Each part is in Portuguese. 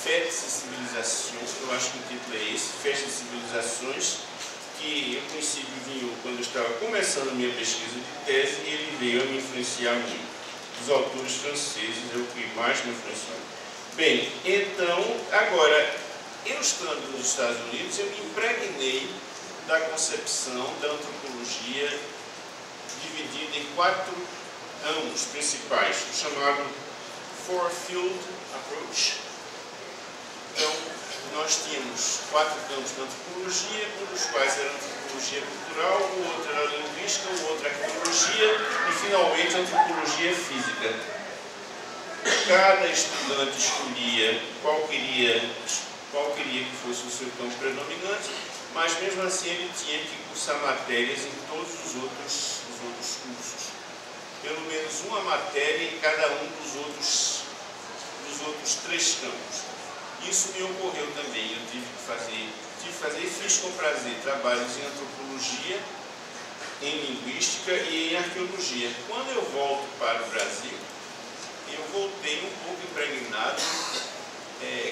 Fé de Civilizações, eu acho que o título é esse, Fé de Civilizações, que a princípio vinha quando eu estava começando a minha pesquisa de tese, e ele veio a me influenciar muito. Os autores franceses é o que mais me influenciou. Bem, então, agora, eu estando nos Estados Unidos, eu me impregnei da concepção da antropologia dividida em 4 ramos principais, o chamado Four-Field Approach. Então, nós tínhamos 4 campos de antropologia, um dos quais era antropologia cultural, o outro era linguística, o outro arqueologia e, finalmente, antropologia física. Cada estudante escolhia qual queria que fosse o seu campo predominante, mas mesmo assim ele tinha que cursar matérias em todos os outros cursos. Pelo menos uma matéria em cada um dos outros 3 campos. Isso me ocorreu também, eu tive que fazer e fiz com prazer trabalhos em antropologia, em linguística e em arqueologia. Quando eu volto para o Brasil, eu voltei um pouco impregnado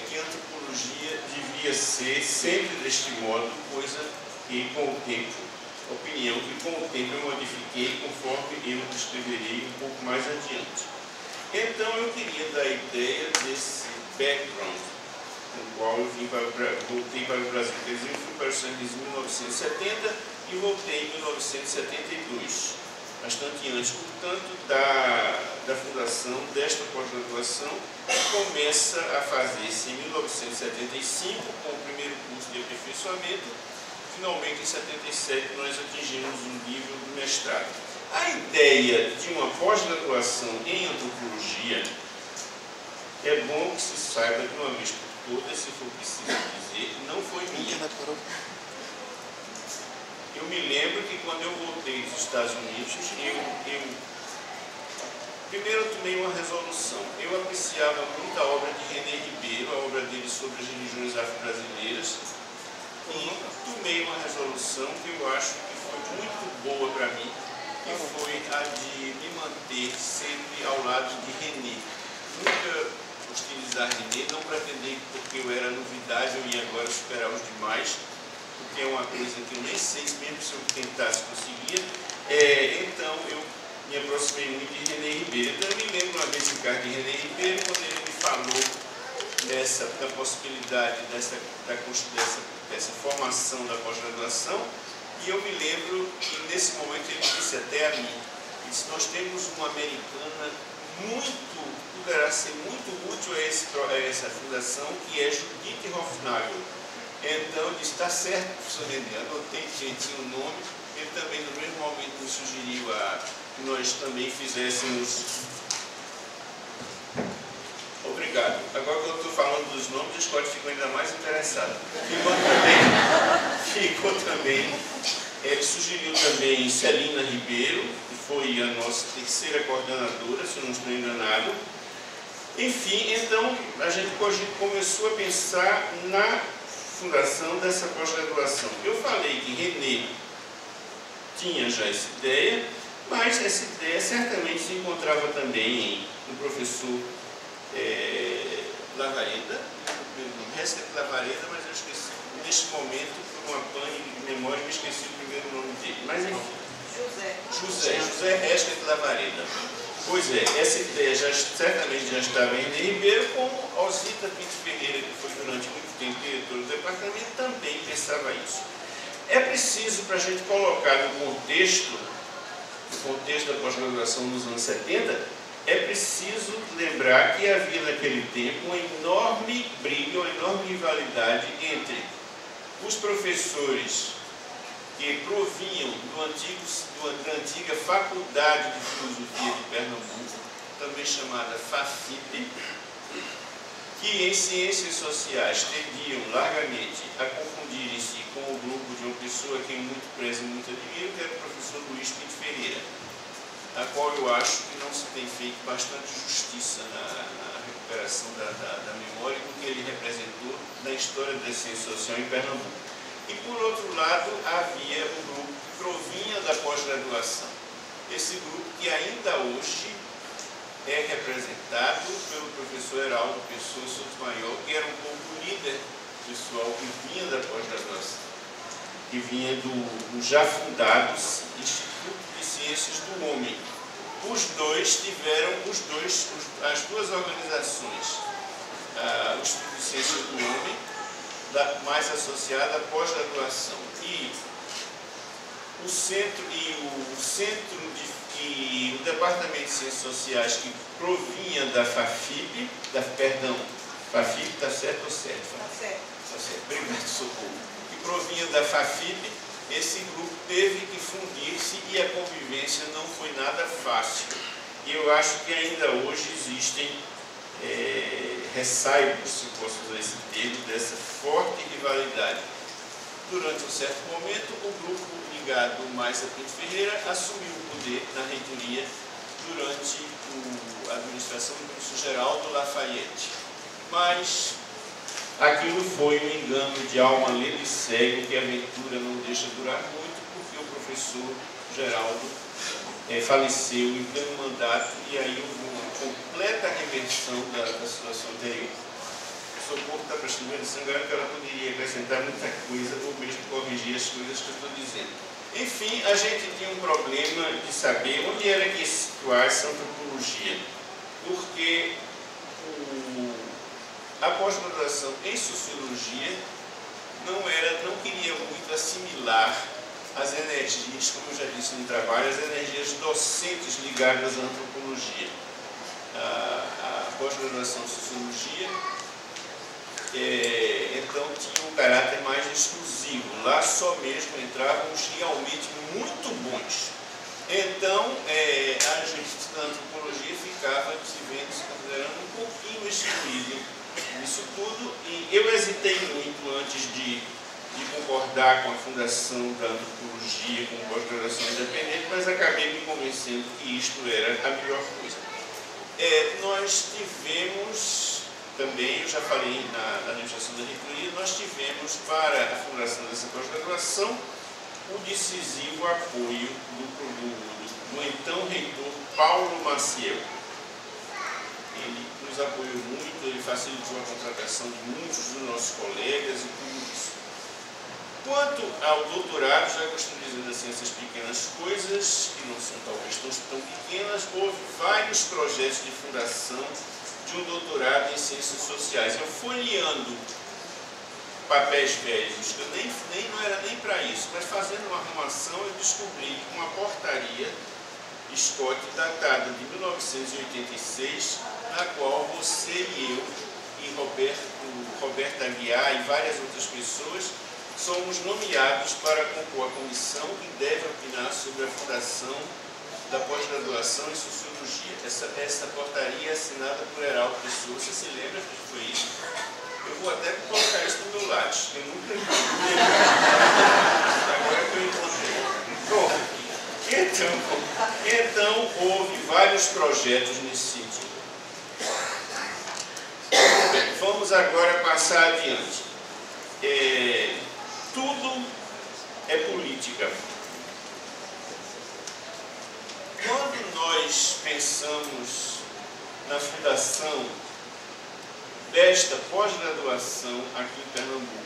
que a antropologia devia ser sempre deste modo, coisa que com o tempo, opinião que com o tempo eu modifiquei conforme eu descreverei um pouco mais adiante. Então eu queria dar a ideia desse background, no qual eu voltei para o Brasil. Quer dizer, eu fui para os Estados Unidos em 1970 e voltei em 1972, bastante antes, portanto, da fundação desta pós-graduação, que começa a fazer-se em 1975, com o primeiro curso de aperfeiçoamento. Finalmente, em 77, nós atingimos o nível do mestrado. A ideia de uma pós-graduação em antropologia é bom que se saiba de uma vez por todas, se for preciso dizer, não foi minha. Eu me lembro que quando eu voltei dos Estados Unidos, primeiro eu tomei uma resolução. Eu apreciava muito a obra de René Ribeiro, a obra dele sobre as religiões afro-brasileiras, e tomei uma resolução que eu acho que foi muito boa para mim, que foi a de me manter sempre ao lado de René. Nunca hostilizar René, não pretender que porque eu era novidade eu ia agora superar os demais, porque é uma coisa que eu nem sei, mesmo se eu tentasse conseguir. Então eu me aproximei muito de René Ribeiro. Então eu me lembro uma vez de carta de René Ribeiro, quando ele me falou da possibilidade dessa formação da pós-graduação, e eu me lembro que nesse momento ele disse até a mim, ele disse, nós temos uma americana poderá ser muito útil a essa fundação, que é Judith Hofnagel. Então ele disse, está certo, professor René, anotei direitinho o nome. Ele também no mesmo momento me sugeriu que nós também fizéssemos. Obrigado. Agora que eu estou falando dos nomes, o Scott ficou ainda mais interessado. Ficou também. Ele sugeriu também Celina Ribeiro, que foi a nossa terceira coordenadora, se eu não estou enganado. Enfim, então a gente começou a pensar na fundação dessa pós-graduação. Eu falei que René tinha já essa ideia, mas essa ideia certamente se encontrava também no professor Lavareda, Resca Lavareda, mas eu esqueci, neste momento, por uma pane de memória, me esqueci o primeiro nome dele. Mas enfim, José Resca Lavareda. Pois é, essa ideia certamente já estava em René Ribeiro, como Osita Pinto Ferreira, que foi durante muito tempo diretor do departamento, também pensava isso. É preciso, para a gente colocar no contexto da pós-graduação nos anos 70, é preciso lembrar que havia naquele tempo uma enorme briga, uma enorme rivalidade entre os professores que provinham da antiga Faculdade de Filosofia de Pernambuco, também chamada FAFIP, que em ciências sociais tendiam largamente a confundirem-se com o grupo de uma pessoa que muito prezo e muito admiro, que era o professor Luiz Pinto Ferreira, a qual eu acho que não se tem feito bastante justiça na recuperação da memória do que ele representou na história da ciência social em Pernambuco. E, por outro lado, havia um grupo que provinha da pós-graduação. Esse grupo que ainda hoje é representado pelo professor Heraldo Pessoa Sotomayor, que era um pouco líder pessoal que vinha da pós-graduação, que vinha do já fundado Instituto de Ciências do Homem. Os dois tiveram, as duas organizações, o Instituto de Ciências do Homem, mais associada à pós-graduação, e o Departamento de Ciências Sociais, que provinha da FAFIP, FAFIP está certo ou certo? Está certo. Está certo, obrigado, socorro. Que provinha da FAFIP, esse grupo teve que fundir-se e a convivência não foi nada fácil. E eu acho que ainda hoje existem ressaibos, se posso usar esse termo, dessa forte rivalidade. Durante um certo momento, o grupo ligado mais a Pinto Ferreira assumiu o poder na reitoria durante a administração do professor Geraldo Lafayette. Mas aquilo foi um engano de alma lendo e cego, que a aventura não deixa durar muito, porque o professor Geraldo faleceu em pleno mandato, e aí houve uma completa reversão da situação anterior. O Socorro está prestando atenção, agora que ela poderia acrescentar muita coisa, ou mesmo corrigir as coisas que eu estou dizendo. Enfim, a gente tinha um problema de saber onde era que ia situar essa antropologia, porque a pós-graduação em Sociologia não queria muito assimilar as energias, como eu já disse no trabalho, as energias docentes ligadas à antropologia. A pós-graduação em Sociologia então tinha um caráter mais exclusivo. Lá só mesmo entravam os realmente muito bons. Então, a gente da antropologia ficava se considerando um pouquinho excluído nisso tudo, e eu hesitei muito antes de concordar com a fundação da antropologia como pós-graduação independente, mas acabei me convencendo que isto era a melhor coisa. Nós tivemos também, eu já falei na administração da reitoria, nós tivemos para a fundação dessa pós-graduação o decisivo apoio do então reitor Paulo Maciel. Ele nos apoiou muito, ele facilitou a contratação de muitos dos nossos colegas e tudo isso. Quanto ao doutorado, já costumo dizer assim, essas pequenas coisas, que não são talvez tão pequenas, houve vários projetos de fundação de um doutorado em Ciências Sociais. Eu folheando papéis velhos, que não era nem para isso, mas fazendo uma arrumação, eu descobri uma portaria Scott datada de 1986, na qual você e eu, e Roberto Aguiar e várias outras pessoas, somos nomeados para compor a comissão que deve opinar sobre a fundação da pós-graduação em Sociologia. Essa portaria é assinada por Heraldo Pessoa. Você se lembra que foi isso? Eu vou até colocar isso no meu lado. Eu nunca encontrei. Agora que eu encontrei. Bom, então houve vários projetos nesse sentido. Bem, vamos agora passar adiante. Tudo é política. Quando nós pensamos na fundação desta pós-graduação aqui em Pernambuco,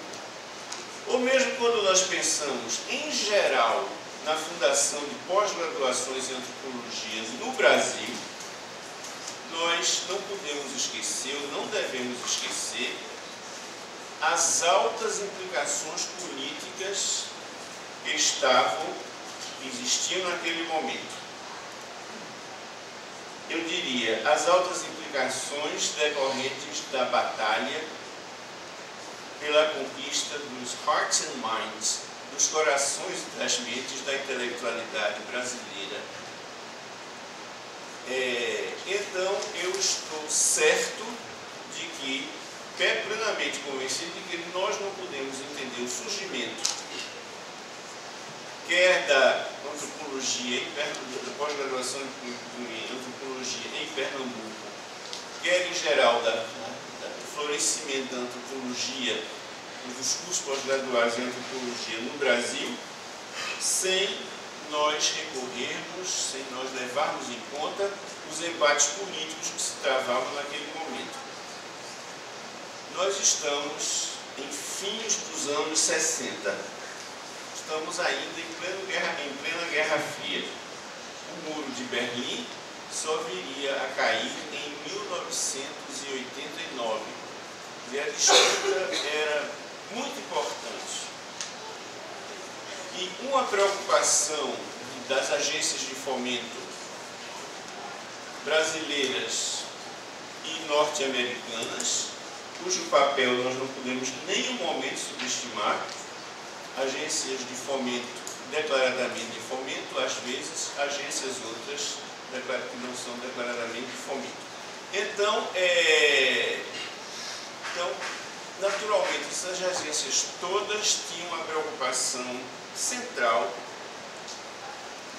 ou mesmo quando nós pensamos em geral na fundação de pós-graduações em antropologia no Brasil, nós não podemos esquecer, ou não devemos esquecer, as altas implicações políticas que existiam naquele momento. Eu diria, as altas implicações decorrentes da batalha pela conquista dos hearts and minds, dos corações e das mentes da intelectualidade brasileira. Então, eu estou certo de que, plenamente convencido de que nós não podemos entender o surgimento, quer da antropologia, da pós-graduação em antropologia em Pernambuco, quer em geral do florescimento da antropologia, dos cursos pós-graduados em antropologia no Brasil, sem nós recorrermos, sem nós levarmos em conta os embates políticos que se travavam naquele momento. Nós estamos em fins dos anos 60. Estamos ainda em plena Guerra Fria. O Muro de Berlim só viria a cair em 1989. E a disputa era muito importante. E uma preocupação das agências de fomento brasileiras e norte-americanas, cujo papel nós não podemos em nenhum momento subestimar, agências de fomento declaradamente de fomento, às vezes agências outras que não são declaradamente de fomento. Então, naturalmente, essas agências todas tinham a preocupação central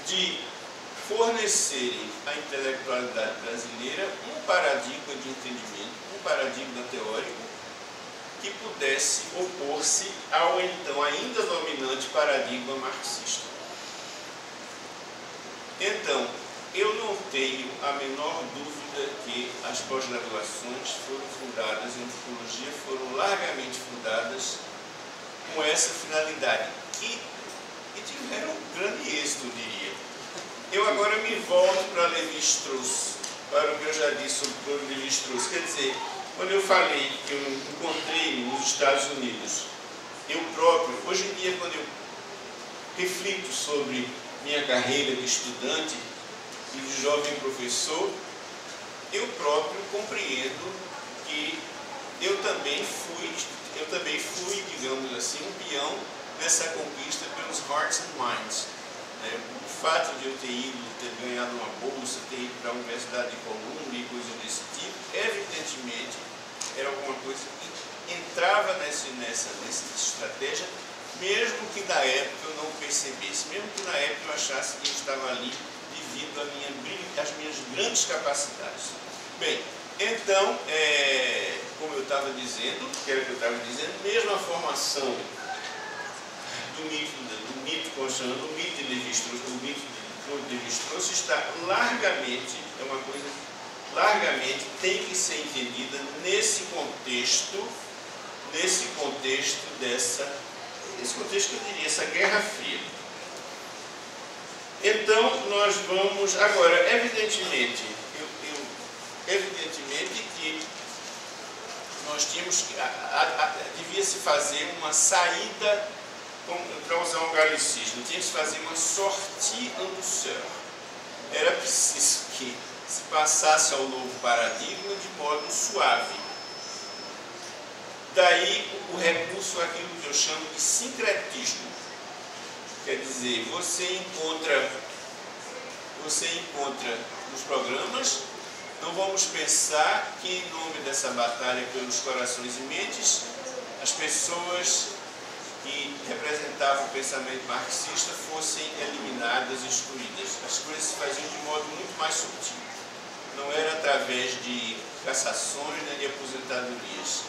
de fornecerem à intelectualidade brasileira um paradigma de entendimento, um paradigma teórico que pudesse opor-se ao então ainda dominante paradigma marxista. Então, eu não tenho a menor dúvida que as pós-graduações foram fundadas em antropologia, foram largamente fundadas com essa finalidade e tiveram um grande êxito, eu diria. Eu agora me volto para Lévi-Strauss, para o que eu já disse sobre Claude Lévi-Strauss. Quer dizer, quando eu falei que eu encontrei nos Estados Unidos, eu próprio, hoje em dia, quando eu reflito sobre minha carreira de estudante e de jovem professor, eu próprio compreendo que eu também fui, digamos assim, um peão nessa conquista pelos hearts and minds. O fato de eu ter ganhado uma bolsa, ter ido para a Universidade de Colômbia e coisas desse tipo, evidentemente era alguma coisa que entrava nessa estratégia, mesmo que na época eu não percebesse, mesmo que na época eu achasse que eu estava ali devido às minhas grandes capacidades. Bem, então, como eu estava dizendo, mesmo a formação do mito kantiano, do mito de Lévi-Strauss, do mito de Lévi-Strauss está largamente, tem que ser entendida nesse contexto que eu diria, essa Guerra Fria. Então, nós vamos, agora, evidentemente que nós tínhamos que, devia-se fazer uma saída, para usar um galicismo, tinha que se fazer uma sortie en douceur. Era preciso que se passasse ao novo paradigma de modo suave. Daí o recurso àquilo que eu chamo de sincretismo. Quer dizer, você encontra nos programas, não vamos pensar que em nome dessa batalha pelos corações e mentes, as pessoas que representavam o pensamento marxista fossem eliminadas, excluídas. As coisas se faziam de modo muito mais sutil. Não era através de cassações nem de aposentadorias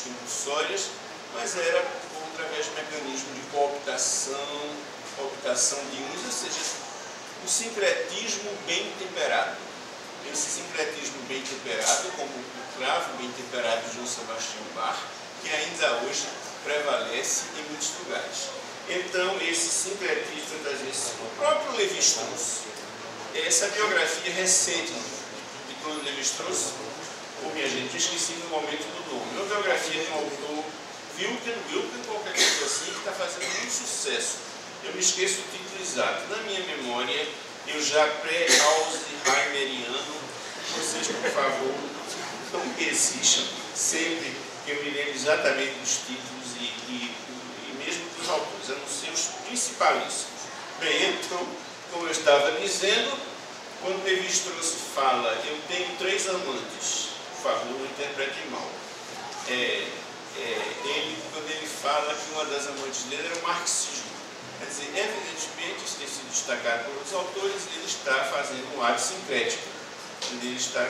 compulsórias, mas era através de mecanismos de cooptação de uns, ou seja, o sincretismo bem temperado. Esse sincretismo bem temperado, como o cravo bem temperado de Johann Sebastian Bach, que ainda hoje prevalece em muitos lugares. Então, esse sincretismo das vezes, o próprio Lévi-Strauss, essa biografia recente de Claude Lévi-Strauss, minha gente, eu esqueci no momento do nome, uma biografia de um autor, Wilken, qualquer coisa assim, que está fazendo muito sucesso. Eu me esqueço o título exato. Na minha memória, eu já pré-Alzheimeriano, vocês, por favor, não me exijam sempre que eu me lembre exatamente dos títulos e mesmo dos autores, a não ser os principalíssimos. Bem, então, como eu estava dizendo, quando Lévi-Strauss fala, eu tenho 3 amantes, por favor, não interpretem mal. Quando ele fala que uma das amantes dele era o marxismo. Quer dizer, evidentemente, isso tem sido destacado por outros autores, ele está fazendo um ato sincrético, onde ele está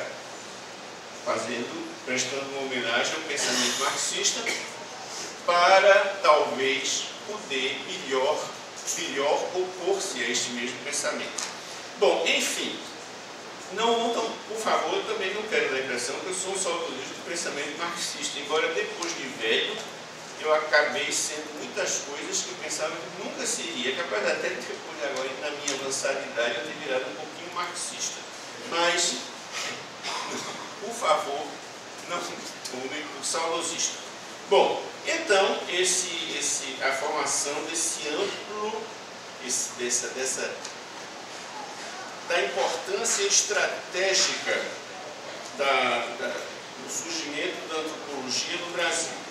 prestando uma homenagem ao pensamento marxista para, talvez, poder melhor melhor opor-se a este mesmo pensamento. Bom, enfim, não, por favor, eu também não quero dar a impressão que eu sou um saudosista do pensamento marxista, embora depois de velho eu acabei sendo muitas coisas que eu pensava que nunca seria, capaz até depois de agora, na minha avançada idade, eu ter virado um pouquinho marxista. Mas, por favor, não tomem por saudosista. Bom, então, a formação desse amplo, da importância estratégica do surgimento da antropologia no Brasil.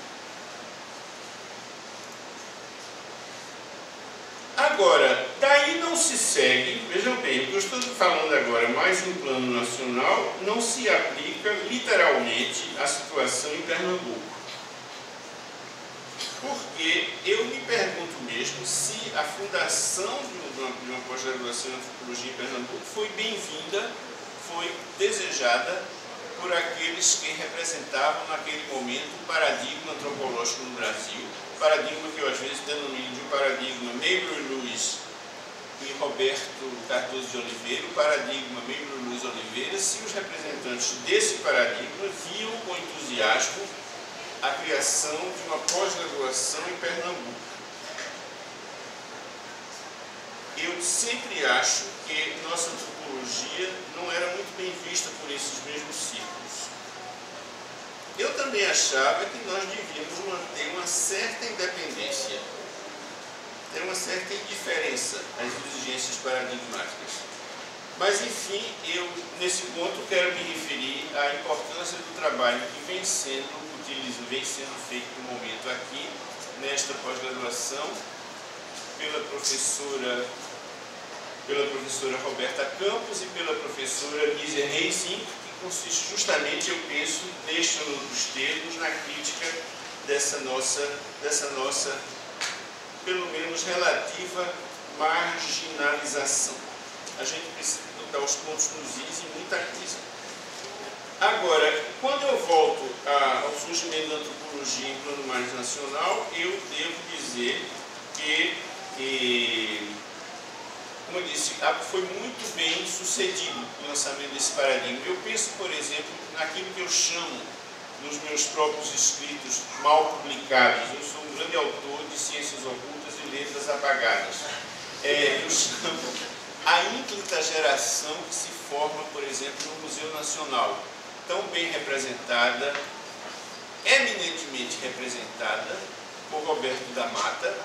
Agora, daí não se segue, vejam bem, o que eu estou falando agora, mais em plano nacional, não se aplica literalmente à situação em Pernambuco. Porque eu me pergunto mesmo se a fundação de uma pós-graduação em antropologia em Pernambuco foi bem-vinda, foi desejada por aqueles que representavam naquele momento o paradigma antropológico no Brasil, paradigma que eu às vezes denomino de um paradigma Meireles e Roberto Cardoso de Oliveira, o paradigma Meireles Oliveira, se os representantes desse paradigma viam com entusiasmo a criação de uma pós-graduação em Pernambuco. Eu sempre acho que nossa antropologia não era muito bem vista por esses mesmos círculos. Eu também achava que nós devíamos manter uma certa independência, ter uma certa indiferença às exigências paradigmáticas. Mas, enfim, eu, nesse ponto, quero me referir à importância do trabalho que vem sendo feito no momento aqui, nesta pós-graduação, pela professora Roberta Campos e pela professora Nízia Reising, que consiste justamente, eu penso, deixando os termos na crítica dessa nossa, pelo menos, relativa marginalização. A gente precisa botar os pontos nos is em muita coisa. Agora, quando eu volto ao surgimento da antropologia em plano mais nacional, eu devo dizer que, como eu disse, foi muito bem sucedido o lançamento desse paradigma. Eu penso, por exemplo, naquilo que eu chamo, nos meus próprios escritos mal publicados. Eu sou um grande autor de ciências ocultas e letras apagadas. Eu chamo a ínclita geração que se forma, por exemplo, no Museu Nacional, tão bem representada, eminentemente representada por Roberto da Mata,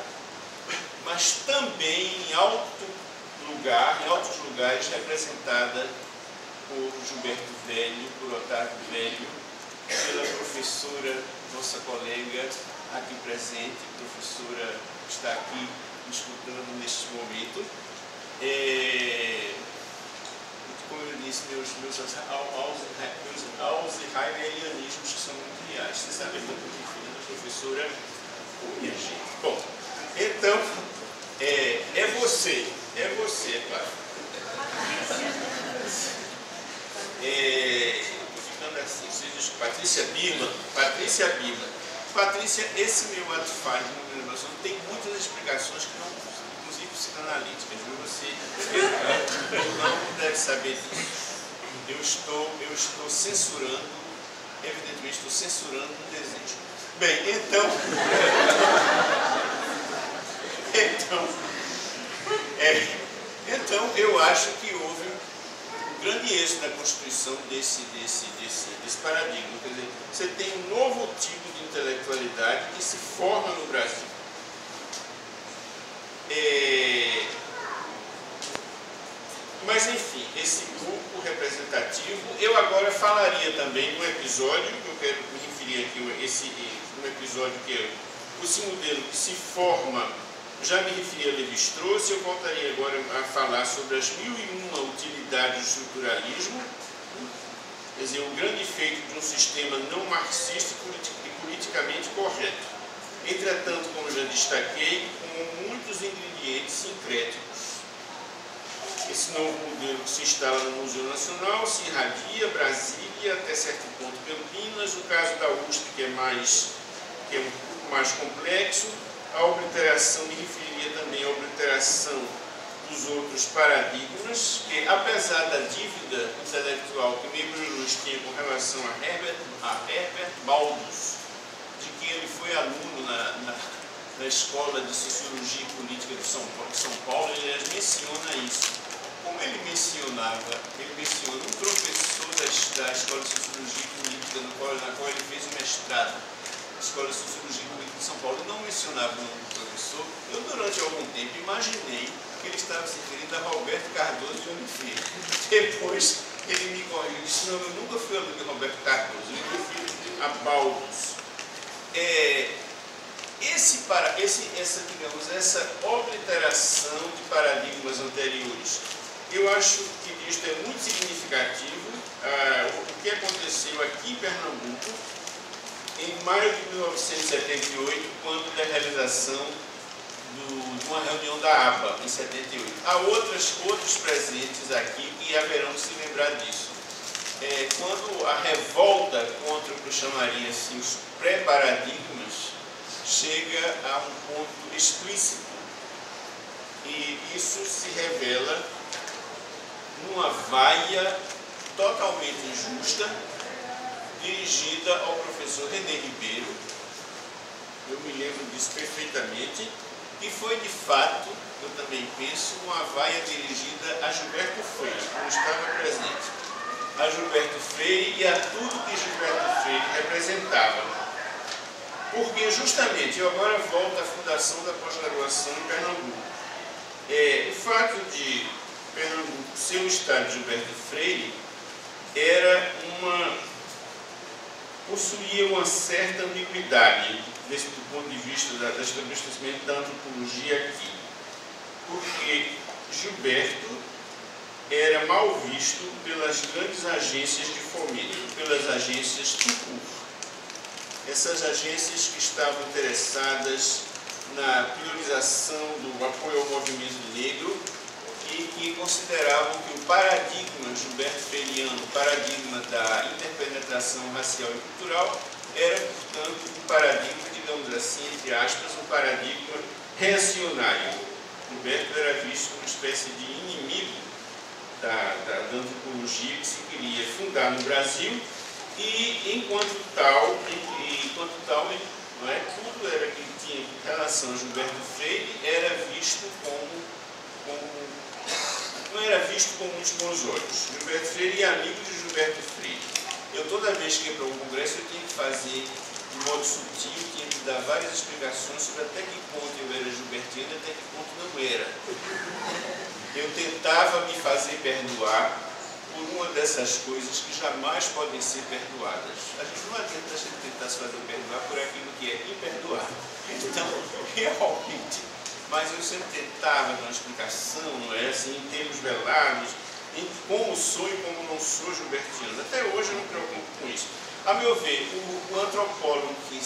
mas também em altos lugares representada por Gilberto Velho, por Otávio Velho, pela professora, nossa colega aqui presente, professora que está aqui me escutando neste momento. Como eu disse, meus alzheimerianismos que são muito reais. Você sabe que eu estou referindo a professora, minha gente. Bom, então, é você, claro. Estou ficando assim, vocês dizem, Patrícia Birman. Patrícia, esse meu ato falho no meu negócio tem muitas explicações que não, inclusive psicanalíticas, viu? Você não deve saber disso. Eu estou censurando, evidentemente estou censurando um desejo. Bem, então eu acho que houve um grande êxito na constituição desse paradigma. Quer dizer, você tem um novo tipo de intelectualidade que se forma no Brasil. Mas, enfim, esse grupo representativo, eu agora falaria também de um episódio, que eu quero me referir aqui, um episódio que é esse modelo que se forma, já me referi a Lévi-Strauss, eu voltaria agora a falar sobre as 1001 utilidades do estruturalismo, quer dizer, o grande efeito de um sistema não marxista e politicamente correto. Entretanto, como já destaquei, com muitos ingredientes sincréticos. Esse novo modelo que se instala no Museu Nacional se irradia Brasília, até certo ponto Campinas. No caso da USP, que é um pouco mais complexo, a obliteração, me referiria também à obliteração dos outros paradigmas, que apesar da dívida intelectual que Membrinos tinha com relação a Herbert Baldus, de que ele foi aluno na Escola de Sociologia e Política de São Paulo, ele menciona isso. Como ele menciona um professor da Escola de Sociologia e Política, na qual ele fez o mestrado, na Escola de Sociologia e Política de São Paulo, e não mencionava o nome do professor, eu durante algum tempo imaginei que ele estava se referindo a Roberto Cardoso de Oliveira. Depois ele me corrigiu, disse, não, eu nunca fui aluno de Roberto Cardoso, eu me refiro a Baldus. Essa obliteração de paradigmas anteriores, eu acho que isto é muito significativo. O que aconteceu aqui em Pernambuco, em maio de 1978, quando da realização de uma reunião da ABA, em 78. Há outros presentes aqui que haverão de se lembrar disso. Quando a revolta contra o que eu chamaria assim, os pré-paradigmas chega a um ponto explícito. E isso se revela numa vaia totalmente injusta, dirigida ao professor René Ribeiro. Eu me lembro disso perfeitamente. E foi, de fato, eu também penso, uma vaia dirigida a Gilberto Freire, que não estava presente. A Gilberto Freire e a tudo que Gilberto Freire representava. Porque, justamente, eu agora volto à fundação da pós-graduação em Pernambuco. O fato de Pernambuco ser um estado de Gilberto Freire possuía uma certa ambiguidade do ponto de vista do estabelecimento da antropologia aqui. Porque Gilberto era mal visto pelas grandes agências de fomento, pelas agências Tucur. Essas agências que estavam interessadas na priorização do apoio ao movimento negro e que consideravam que o paradigma Gilberto Freiriano, o paradigma da interpenetração racial e cultural, era, portanto, um paradigma, digamos assim, entre aspas, um paradigma reacionário. Gilberto era visto como uma espécie de inimigo da antropologia que se queria fundar no Brasil e, enquanto tal não é, tudo era que tinha relação a Gilberto Freire era visto não era visto com muitos bons olhos. Gilberto Freire e amigo de Gilberto Freire. Toda vez que ia para um congresso, eu tinha que fazer de modo sutil, tinha que dar várias explicações sobre até que ponto eu era gilbertiano e até que ponto não era. Eu tentava me fazer perdoar por uma dessas coisas que jamais podem ser perdoadas. A gente não adianta a gente tentar se fazer perdoar por aquilo que é imperdoável. Então, realmente, mas eu sempre tentava dar uma explicação, não é assim, em termos velados, em como sou e como não sou gilbertiano. Até hoje eu não me preocupo com isso. A meu ver, o antropólogo que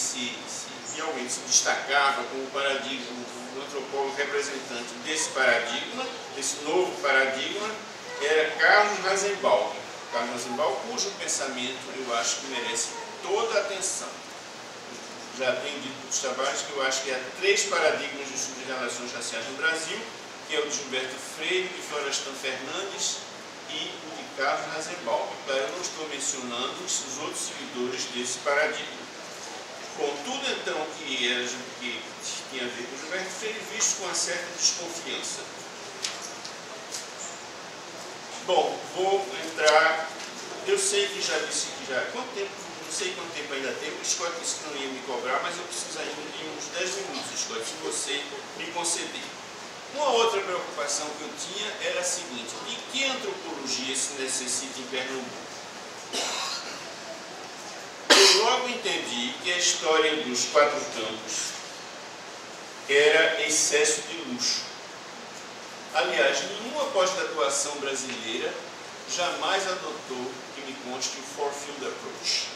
realmente se destacava como paradigma, o antropólogo representante desse paradigma, desse novo paradigma, era Carlos Rasenbaum. Carlos Rasenbaum, cujo pensamento eu acho que merece toda a atenção. Já tenho dito nos trabalhos que eu acho que há 3 paradigmas de estudo de relações raciais no Brasil, que é o de Gilberto Freire, de Florestan Fernandes e o de Carlos Rasenbaum. Eu não estou mencionando os outros seguidores desse paradigma. Bom, tudo então que tinha a ver com Gilberto Freire, visto com uma certa desconfiança. Bom, vou entrar. Eu sei que já disse que já. Quanto tempo? Não sei quanto tempo ainda tem. O Scott disse que não ia me cobrar, mas eu preciso ainda de uns 10 minutos, Scott, se você me conceder. Uma outra preocupação que eu tinha era a seguinte: de que antropologia se necessita em Pernambuco? Eu logo entendi que a história dos 4 campos era excesso de luxo. Aliás, nenhuma pós-graduação brasileira jamais adotou, que me conste, o Four-Field Approach.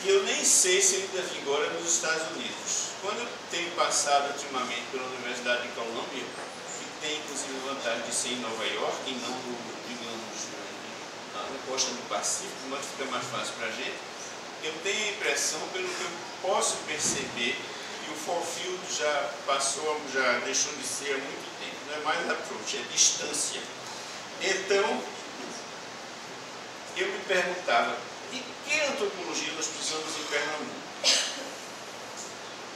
E eu nem sei se ele ainda vigora nos Estados Unidos. Quando eu tenho passado ultimamente pela Universidade de Columbia, que tem inclusive a vantagem de ser em Nova York e não, digamos, na costa do Pacífico, mas fica mais fácil para a gente, eu tenho a impressão, pelo que eu posso perceber, que o for-field já deixou de ser há muito tempo. Não é mais approach, é distância. Então, eu me perguntava, de que antropologia nós precisamos em Pernambuco?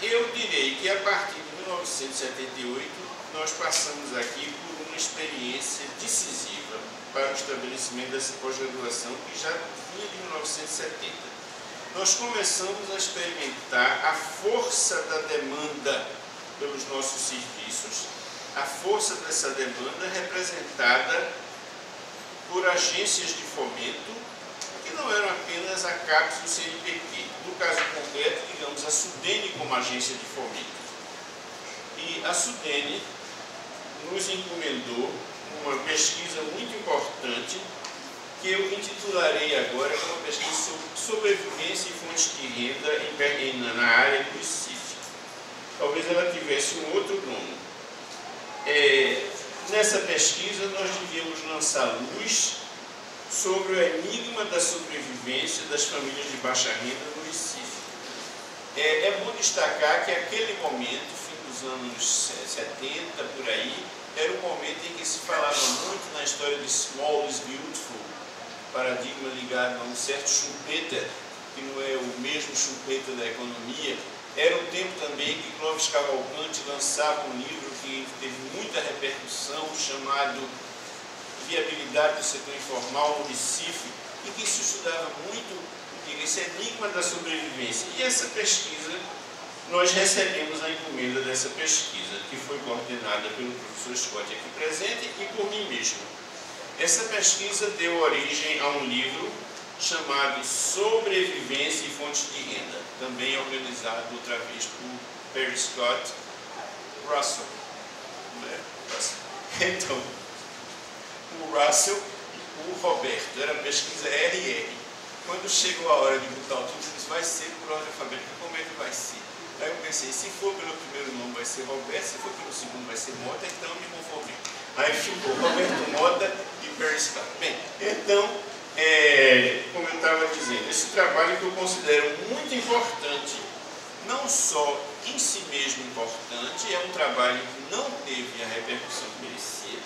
Eu direi que a partir de 1978 nós passamos aqui por uma experiência decisiva para o estabelecimento dessa pós-graduação que já vinha de 1970. Nós começamos a experimentar a força da demanda pelos nossos serviços, a força dessa demanda representada por agências de fomento que não eram apenas a CAPES do CNPq. No caso concreto, digamos, a SUDENE como agência de fomento. E a SUDENE nos encomendou uma pesquisa muito importante que eu intitularei agora como uma pesquisa sobre sobrevivência e fontes de renda na área do Recife. Talvez ela tivesse um outro nome. Nessa pesquisa nós devíamos lançar luz sobre o enigma da sobrevivência das famílias de baixa renda no Recife. É bom destacar que aquele momento, fim dos anos 70, por aí, era um momento em que se falava muito na história de small is beautiful, paradigma ligado a um certo Schumpeter, que não é o mesmo Schumpeter da economia. Era o tempo também que Clóvis Cavalcante lançava um livro que teve muita repercussão, chamado Viabilidade do Setor Informal no Recife, e que se estudava muito esse enigma da sobrevivência. E essa pesquisa, nós recebemos a encomenda dessa pesquisa, que foi coordenada pelo professor Scott aqui presente e por mim mesmo. Essa pesquisa deu origem a um livro chamado Sobrevivência e Fontes de Renda, também organizado outra vez por Perry Scott Russell. Então, o Russell e o Roberto, era a pesquisa RR. Quando chegou a hora de botar o título, disse, vai ser por ordem alfabética, como é que vai ser? Aí eu pensei, se for pelo primeiro nome vai ser Roberto, se for pelo segundo vai ser Mota, então eu me conformei. Aí ficou Roberto Mota e Perry Scott. Bem, então, como eu estava dizendo, esse trabalho que eu considero muito importante, não só em si mesmo importante, é um trabalho que não teve a repercussão que merecia,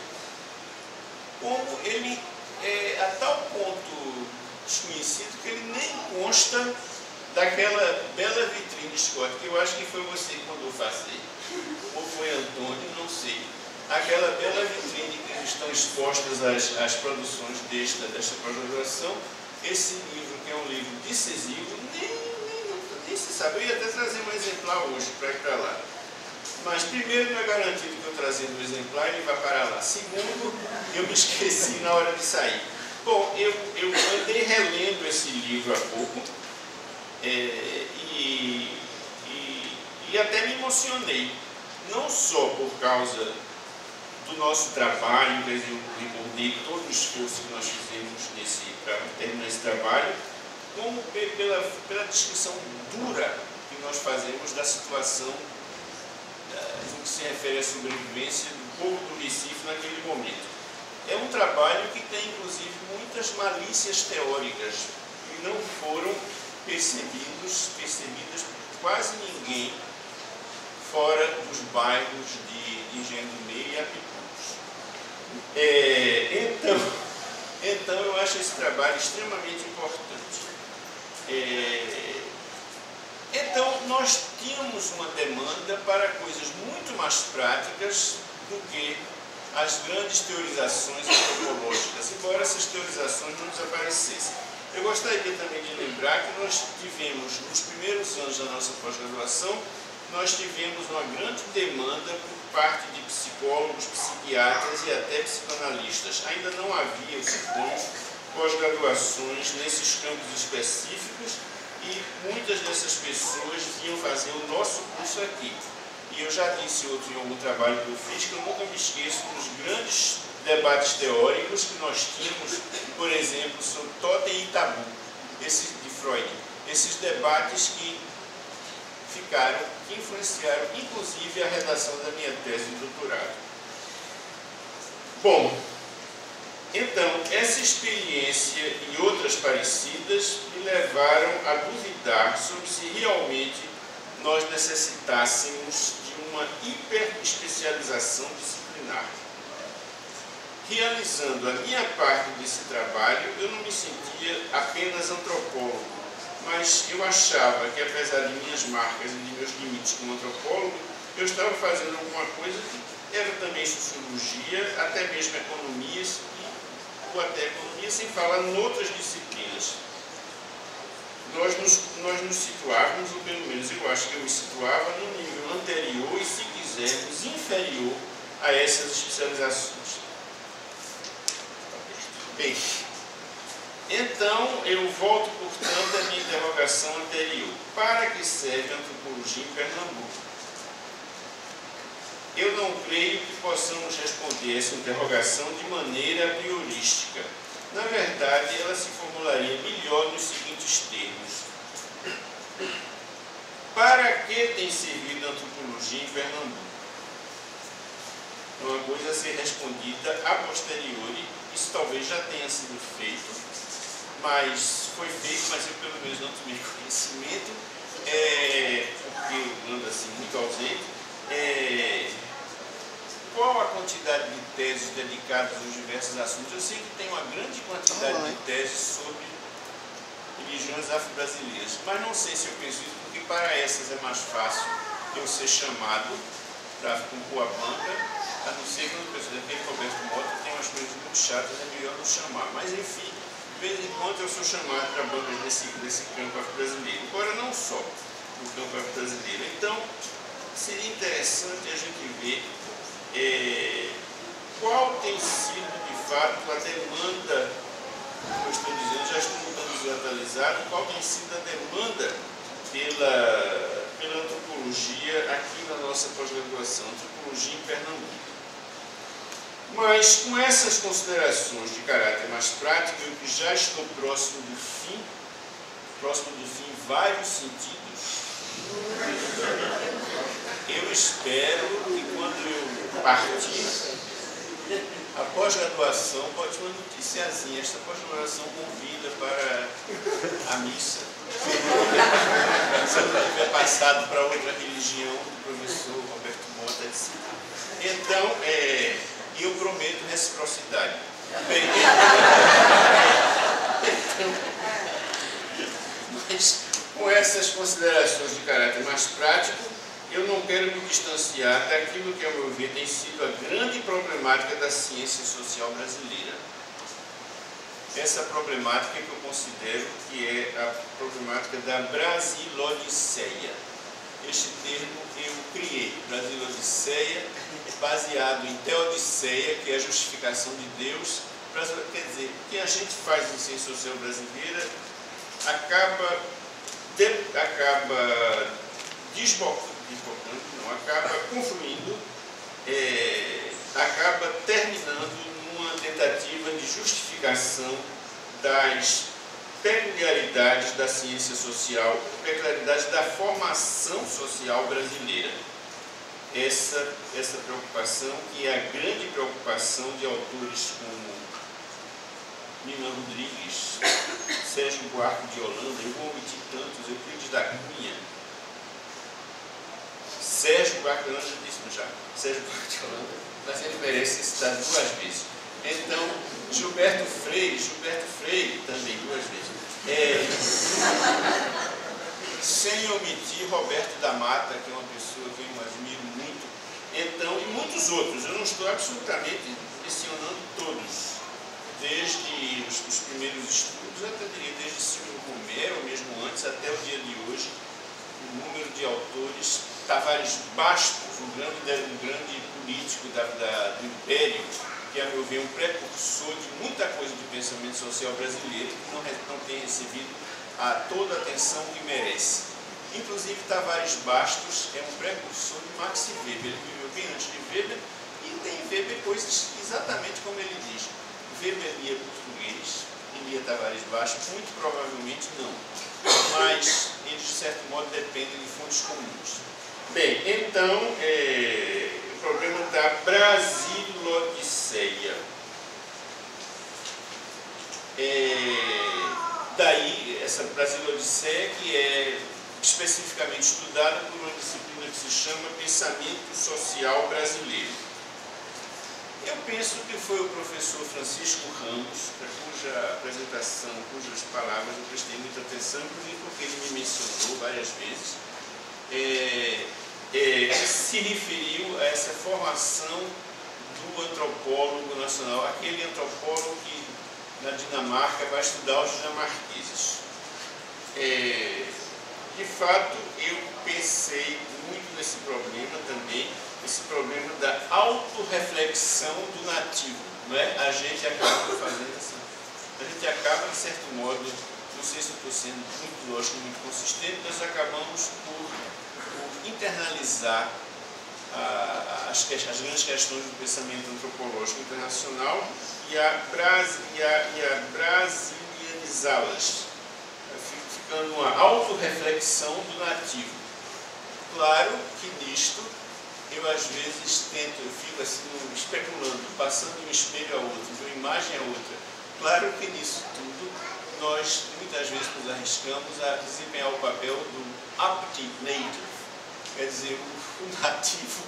como ele é a tal ponto desconhecido que ele nem consta daquela bela vitrine Scott, que eu acho que foi você que mandou fazer, ou foi Antônio, não sei. Aquela bela vitrine que estão expostas as produções desta pós-graduação. Esse livro, que é um livro decisivo, nem se sabe. Eu ia até trazer um exemplar hoje para ir para lá. Mas, primeiro, não é garantido que eu trazendo um exemplar ele vai parar lá. Segundo, eu me esqueci na hora de sair. Bom, eu andei relendo esse livro há pouco e até me emocionei. Não só por causa do nosso trabalho, quer dizer, eu recordei todo o esforço que nós fizemos para terminar esse trabalho, como pela descrição dura que nós fazemos da situação no que se refere à sobrevivência do povo do Recife naquele momento. É um trabalho que tem, inclusive, muitas malícias teóricas que não foram percebidas por quase ninguém fora dos bairros de Engenho do Meio e Apipucos. Então, eu acho esse trabalho extremamente importante. Então, nós tínhamos uma demanda para coisas muito mais práticas do que as grandes teorizações antropológicas, embora essas teorizações não desaparecessem. Eu gostaria também de lembrar que nós tivemos, nos primeiros anos da nossa pós-graduação, nós tivemos uma grande demanda por parte de psicólogos, psiquiatras e até psicanalistas. Ainda não havia, eu suponho, pós-graduações nesses campos específicos e muitas dessas pessoas vinham fazer o nosso curso aqui. E eu já disse em algum trabalho que eu fiz que eu nunca me esqueço dos grandes debates teóricos que nós tínhamos, por exemplo, sobre Totem e Tabu, de Freud. Esses debates que influenciaram inclusive a redação da minha tese de doutorado. Bom, então, essa experiência e outras parecidas me levaram a duvidar sobre se realmente nós necessitássemos de uma hiperespecialização disciplinar. Realizando a minha parte desse trabalho, eu não me sentia apenas antropólogo, mas eu achava que, apesar de minhas marcas e de meus limites como antropólogo, eu estava fazendo alguma coisa que era também sociologia, até mesmo economias, ou até economia, sem falar em outras disciplinas. Nós nos situávamos, ou pelo menos eu acho que eu me situava, num nível anterior e, se quisermos, inferior a essas especializações. Bem, então eu volto, portanto, à minha interrogação anterior. Para que serve a antropologia em Pernambuco? Eu não creio que possamos responder essa interrogação de maneira priorística. Na verdade, ela se formularia melhor nos seguintes termos. Para que tem servido a antropologia em Pernambuco? É uma coisa a ser respondida a posteriori. Isso talvez já tenha sido feito, mas foi feito, mas eu pelo menos não tomei conhecimento, porque eu ando assim muito ausente. Qual a quantidade de teses dedicadas aos diversos assuntos? Eu sei que tem uma grande quantidade de teses sobre religiões afro-brasileiras, mas não sei se eu penso isso, porque para essas é mais fácil eu ser chamado para compor a banca, a não ser quando o pessoal daquele Roberto Mota tem umas coisas muito chatas, é melhor não chamar. Mas enfim, de vez em quando eu sou chamado para bancas desse campo afro-brasileiro, embora não só no campo afro-brasileiro. Então, seria interessante a gente ver qual tem sido, de fato, a demanda, como eu estou dizendo, já estou tentando desatualizado, qual tem sido a demanda pela antropologia aqui na nossa pós-graduação, antropologia em Pernambuco. Mas com essas considerações de caráter mais prático, eu que já estou próximo do fim em vários sentidos, eu espero que quando eu partir, a pós-graduação pode ser uma noticiazinha, esta pós-graduação convida para a missa. Se eu não tiver passado para outra religião, do professor Roberto Mota, etc. Então, eu prometo reciprocidade. Bem, mas com essas considerações de caráter mais prático, eu não quero me distanciar daquilo que, ao meu ver, tem sido a grande problemática da ciência social brasileira. Essa problemática que eu considero que é a problemática da Brasilodiceia. Este termo eu criei, Brasilodiceia, baseado em Teodiceia, que é a justificação de Deus. Quer dizer, o que a gente faz em ciência social brasileira acaba acaba confluindo, acaba terminando numa tentativa de justificação das peculiaridades da ciência social, peculiaridades da formação social brasileira. Essa preocupação, que é a grande preocupação de autores como Milan Rodrigues, Sérgio Buarque de Holanda, eu vou omitir tantos, Euclides da Cunha, Sérgio Buarque de Holanda, já disse já, Sérgio Buarque de Holanda, mas ele merece ser citado 2 vezes. Então, Gilberto Freire também 2 vezes. Sem omitir Roberto da Mata, que é uma pessoa que eu admiro muito, então, e muitos outros. Eu não estou absolutamente mencionando todos, desde os primeiros estudos, até diria desde Silvio Romero, ou mesmo antes, até o dia de hoje, o número de autores. Tavares Bastos, um grande político do Império, que, a meu ver, é um precursor de muita coisa do pensamento social brasileiro, que não tem recebido toda a atenção que merece. Inclusive, Tavares Bastos é um precursor de Max Weber. Ele viveu bem antes de Weber e tem Weber coisas exatamente como ele diz. Weber lia português e lia Tavares Bastos? Muito provavelmente não, mas eles, de certo modo, dependem de fontes comuns. Bem, então, o problema da Brasilodiceia. Daí, essa Brasilodiceia que é especificamente estudada por uma disciplina que se chama Pensamento Social Brasileiro. Eu penso que foi o professor Francisco Ramos, para cuja apresentação, cujas palavras eu prestei muita atenção, inclusive porque ele me mencionou várias vezes, que se referiu a essa formação do antropólogo nacional, aquele antropólogo que na Dinamarca vai estudar os dinamarqueses. De fato, eu pensei muito nesse problema também, esse problema da autorreflexão do nativo, não é? A gente acaba fazendo assim. A gente acaba, de certo modo, não sei se eu estou sendo muito lógico, muito consistente, nós acabamos por internalizar as grandes questões do pensamento antropológico internacional e a brasilianizá-las, ficando uma autorreflexão do nativo. Claro que nisto eu às vezes eu fico assim especulando, passando de um espelho a outro, de uma imagem a outra. Claro que nisso tudo nós muitas vezes nos arriscamos a desempenhar o papel do uppity native, quer dizer, o nativo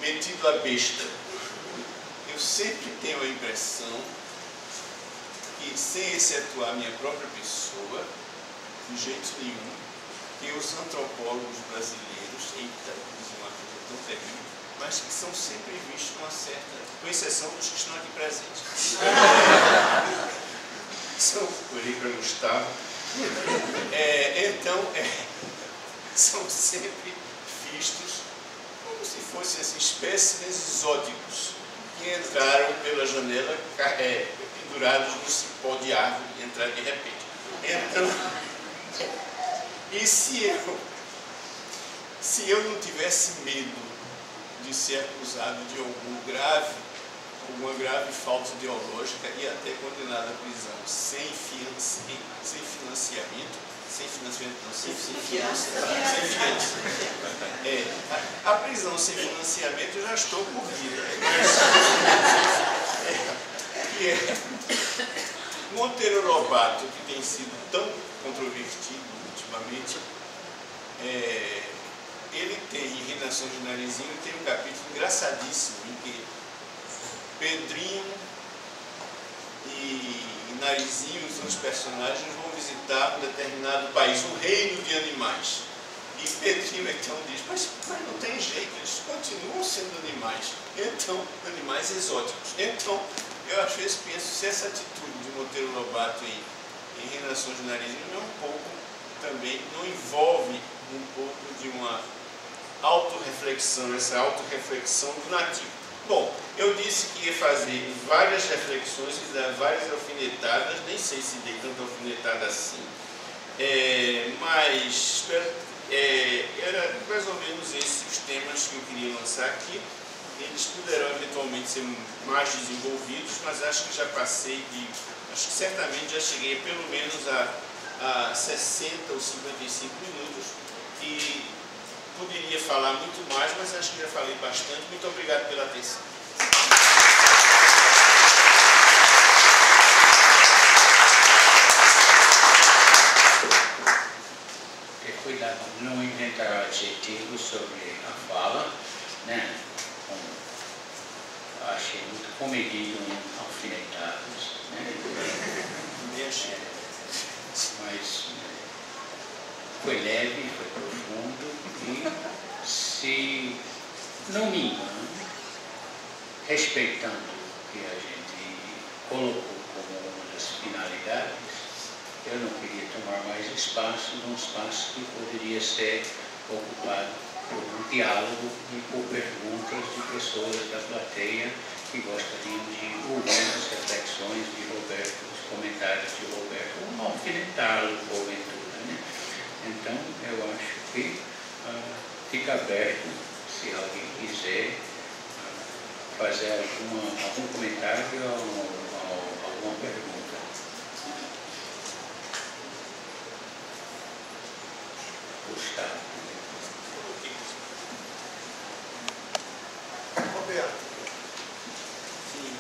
metido a besta. Eu sempre tenho a impressão que, sem excetuar minha própria pessoa, de jeito nenhum, que os antropólogos brasileiros, eita, uma coisa tão terrível, mas que são sempre vistos com uma certa, com exceção dos que estão aqui presentes. São, olhei para Gustavo. São sempre vistos como se fossem assim, espécimes exóticos que entraram pela janela pendurados no cipó de árvore e entraram de repente. Então, e se eu não tivesse medo de ser acusado de alguma grave falta ideológica e até condenado à prisão sem financiamento, a prisão sem financiamento eu já estou por vida. Monteiro Lobato, que tem sido tão controvertido ultimamente, ele tem, em Reinação de Narizinho, tem um capítulo engraçadíssimo em que Pedrinho e Narizinho, os outros personagens, vão visitar um determinado país, um reino de animais. E Pedrinho então diz, mas não tem jeito, eles continuam sendo animais. Então, animais exóticos. Então, eu às vezes penso, se essa atitude de Monteiro Lobato em Reinação de Narizinho não é um pouco também, não envolve um pouco de uma autorreflexão, essa autorreflexão do nativo. Bom, eu disse que ia fazer várias reflexões e dar várias alfinetadas, nem sei se dei tanta alfinetada assim, mas era mais ou menos esses os temas que eu queria lançar aqui. Eles poderão eventualmente ser mais desenvolvidos, mas acho que já passei acho que certamente já cheguei pelo menos a 60 ou 55 minutos e poderia falar muito mais, mas acho que já falei bastante. Muito obrigado pela atenção. Cuidado, não inventar adjetivos sobre a fala, né? Achei muito comedido alfinetados, né? Mas foi leve, foi profundo e, se não me engano, respeitando o que a gente colocou como uma das finalidades, eu não queria tomar mais espaço num espaço que poderia ser ocupado por um diálogo e por perguntas de pessoas da plateia que gostariam de ouvir as reflexões de Roberto, os comentários de Roberto, ou alfinetá-lo porventura, né? Então, eu acho que fica aberto, se alguém quiser fazer algum comentário ou alguma pergunta. Gustavo. Roberto. Sim.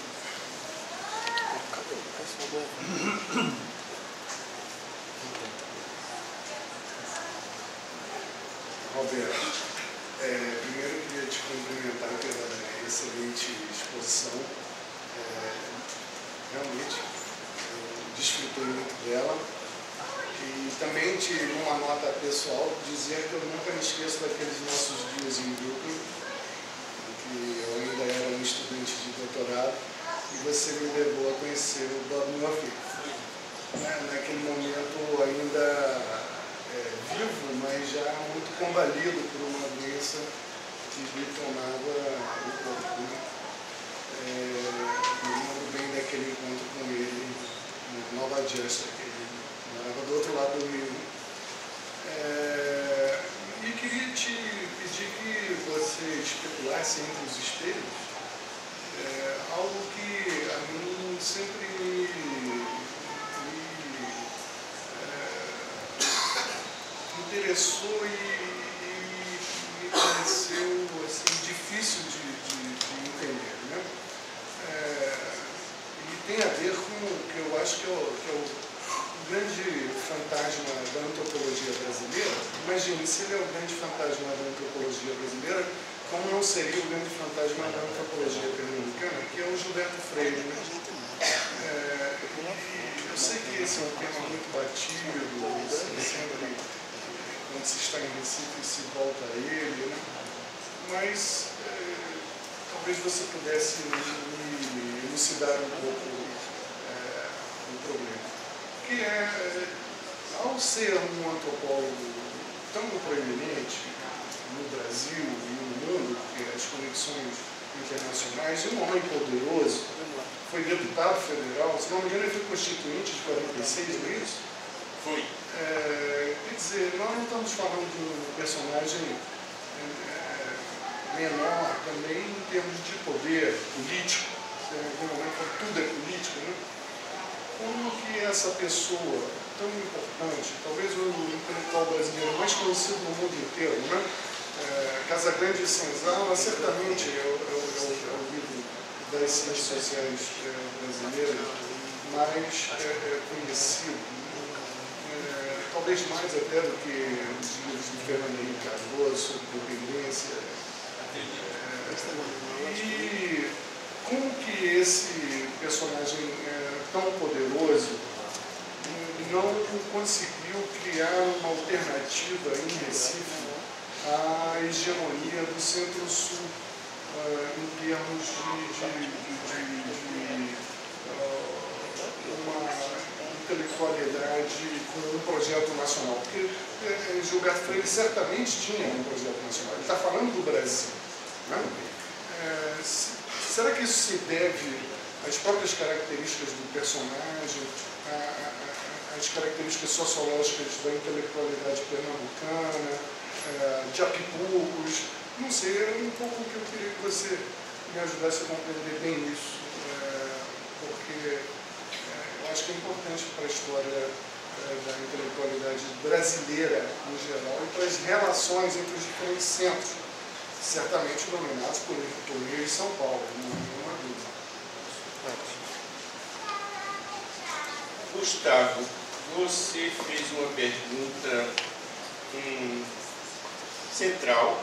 Roberto, primeiro eu queria te cumprimentar pela excelente exposição. Realmente, eu desfrutei muito dela. E também, numa nota pessoal, dizer que eu nunca me esqueço daqueles nossos dias em Brooklyn, em que eu ainda era um estudante de doutorado, e você me levou a conhecer o Bob Murphy. Naquele momento ainda vivo, mas já muito combalido por uma doença que lhe tomava o corpo. Me lembro bem daquele encontro com ele em Nova Jersey, que ele morava do outro lado do rio. E queria te pedir que você especulasse entre os espelhos algo que a mim sempre me interessou e me pareceu assim, difícil de entender. Né? E tem a ver com o que eu acho que é o grande fantasma da antropologia brasileira. Imagine, se ele é o grande fantasma da antropologia brasileira, como não seria o grande fantasma da antropologia pernambucana, que é o Gilberto Freire. Né? Eu sei que esse é um tema muito batido, sempre quando se está em Recife se volta a ele, né? Mas talvez você pudesse me elucidar um pouco o problema. Que ao ser um antropólogo tão proeminente no Brasil e no mundo, porque as conexões internacionais, e um homem poderoso, foi deputado federal, se não me engano ele foi constituinte de 46, não é isso? Foi. Quer dizer, nós não estamos falando de um personagem menor também em termos de poder político, tudo é político, né? Como que essa pessoa tão importante, talvez o intelectual brasileiro mais conhecido no mundo inteiro, né? Casagrande e Senzala, certamente é o livro das ciências sociais brasileiras mais conhecido. Talvez mais até do que os livros de Fernando Henrique Cardoso sobre dependência. E como que esse personagem tão poderoso não conseguiu criar uma alternativa em Recife à hegemonia do Centro-Sul em termos de uma intelectualidade com um projeto nacional? Porque Gilberto Freire certamente tinha um projeto nacional. Ele está falando do Brasil. Né? Será que isso se deve às próprias características do personagem, às características sociológicas da intelectualidade pernambucana, de Apipucos? Não sei, era um pouco o que eu queria que você me ajudasse a compreender bem isso, porque eu acho que é importante para a história da intelectualidade brasileira em geral e para as relações entre os diferentes centros, certamente dominados por Rio e São Paulo, não há nenhuma dúvida. Gustavo, você fez uma pergunta central,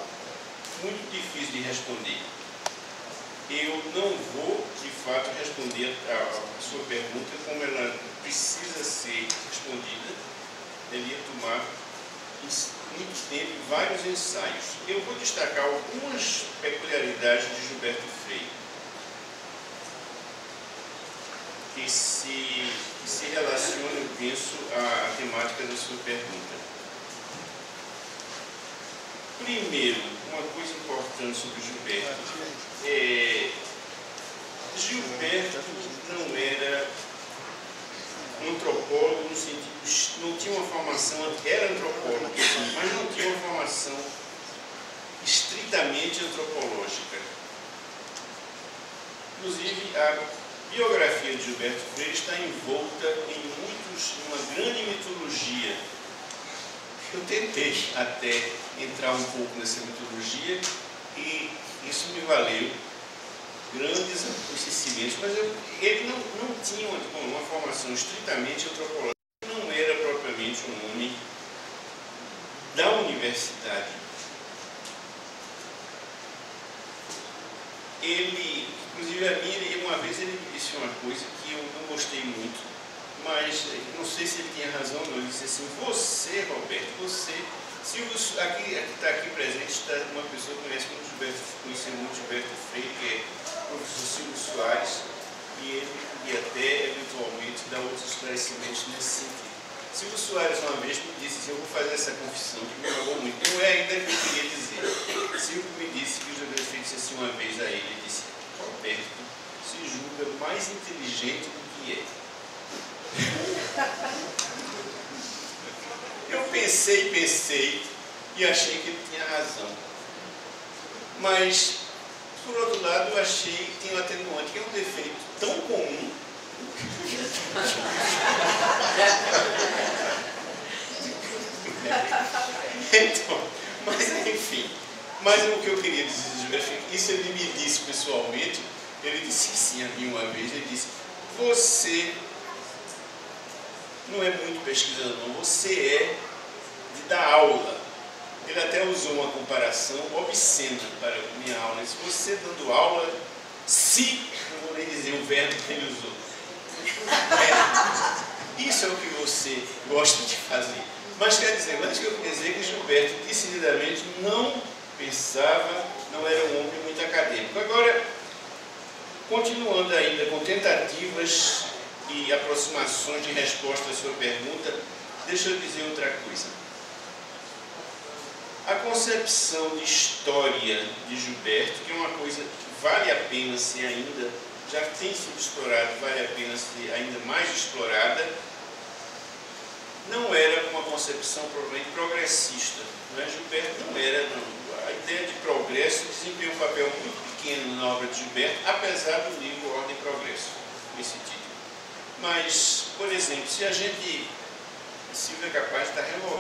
muito difícil de responder. Eu não vou, de fato, responder a sua pergunta como ela precisa ser respondida. Deveria tomar muito tempo e vários ensaios. Eu vou destacar algumas peculiaridades de Gilberto Freire que se relacionam, eu penso, à temática da sua pergunta. Primeiro, uma coisa importante sobre Gilberto. Gilberto não era um antropólogo no sentido, não tinha uma formação, era antropólogo, mas não tinha uma formação estritamente antropológica. Inclusive, a biografia de Gilberto Freire está envolta em uma grande mitologia. Eu tentei até entrar um pouco nessa mitologia e isso me valeu grandes acontecimentos, mas ele não tinha uma formação estritamente antropológica, não era propriamente um homem da universidade. ele, inclusive a mim, uma vez ele me disse uma coisa que eu não gostei muito, mas não sei se ele tinha razão ou não. Ele disse assim: você, Roberto, você, aqui está aqui presente, está uma pessoa que conhece muito Gilberto Freire, que é o professor Silvio Soares, e ele podia até, eventualmente, dar outros esclarecimentos nesse sentido. Silvio Soares uma vez me disse assim: eu vou fazer essa confissão que me magoou muito, não é ainda que eu queria dizer. Silvio me disse que o Gilberto Freire disse assim uma vez a ele, ele disse: Roberto se julga mais inteligente do que é. Eu pensei e achei que ele tinha razão. Mas, por outro lado, eu achei que tinha um atenuante, que é um defeito tão comum. Então, mas enfim, mas o que eu queria dizer, isso ele me disse pessoalmente. Ele disse que sim, a mim uma vez, ele disse: você não é muito pesquisador, não, você é de dar aula. Ele até usou uma comparação obscena para a minha aula. Ele disse: você dando aula, não vou nem dizer o verbo que ele usou. Isso é o que você gosta de fazer. Mas quer dizer, antes que eu queria dizer que Gilberto decididamente não pensava, não era um homem muito acadêmico. Agora, continuando ainda com tentativas e aproximações de resposta à sua pergunta, deixa eu dizer outra coisa. A concepção de história de Gilberto, que é uma coisa que vale a pena ser ainda, já tem sido explorada, vale a pena ser ainda mais explorada, não era uma concepção provavelmente progressista. Não é? Gilberto não era, não. A ideia de progresso desempenha um papel muito pequeno na obra de Gilberto, apesar do livro Ordem e Progresso, nesse título. Mas, por exemplo, se a gente, Silvio é capaz de estar revoltado